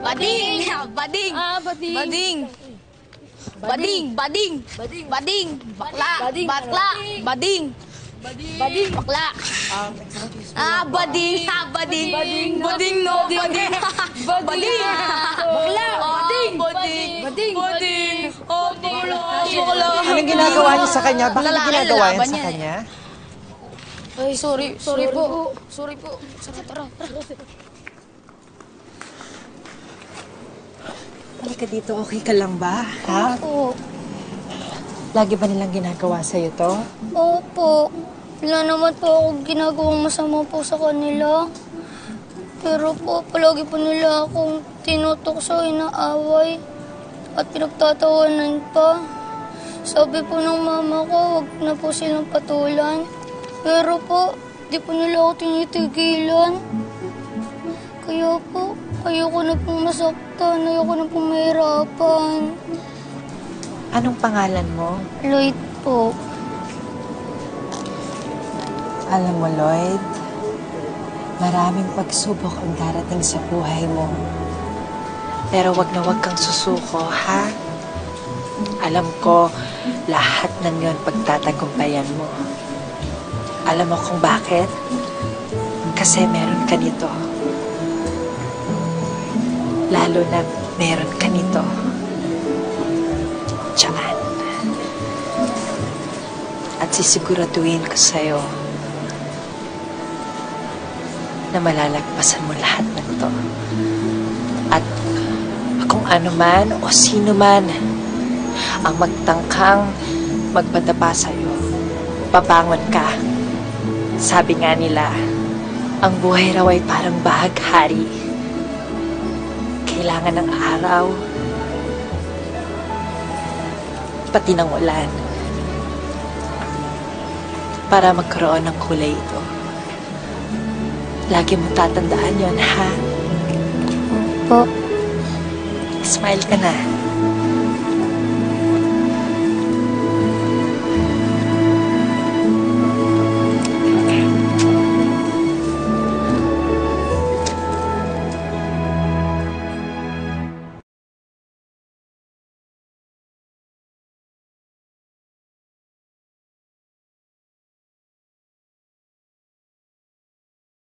Bading! Bading! Bading. Bading! Bading! Bading! Bakla! Bakla! Bading! Bading! Bakla! Bading! Bading! Bading no! Bading! Bading! Bakla! Bading! Bading! Bading! Oh, bakla! Bakla! Anong ginagawa niyo sa kanya? Bakit Lalaki, ginagawa yan lalaban sa yan. kanya? Ay, sorry po. Sorry po. Tara. Halika dito, okay ka lang ba? Ha? Opo. Lagi ba nilang ginagawa sa'yo to? Opo. Wala naman po akong ginagawang masama po sa kanila. Pero po, palagi po nila akong tinutokso, inaaway. At pinagtatawanan pa. Sabi po ng mama ko, wag na po silang patulan. Pero po, di po nila ako tinitigilan. Kaya po, ayoko na pong masaktan, ayoko na pong mahirapan. Anong pangalan mo? Lloyd po. Alam mo, Lloyd, maraming pagsubok ang darating sa buhay mo. Pero wag na wag kang susuko, ha? Alam ko, lahat ng yon pagtatagumpayan mo. Alam mo kung bakit? Kasi meron ka nito. Lalo na meron ka nito. Diyan. At sisiguraduhin ko sa'yo na malalagpasan mo lahat ng to. At kung ano man o sino man ang magtangkang magpadapa sa'yo, babangon ka. Sabi nga nila, ang buhay raw ay parang bahaghari. Kailangan ng araw, pati ng ulan, para magkaroon ng kulay ito. Lagi mong tatandaan yon, ha? Po. Smile ka na.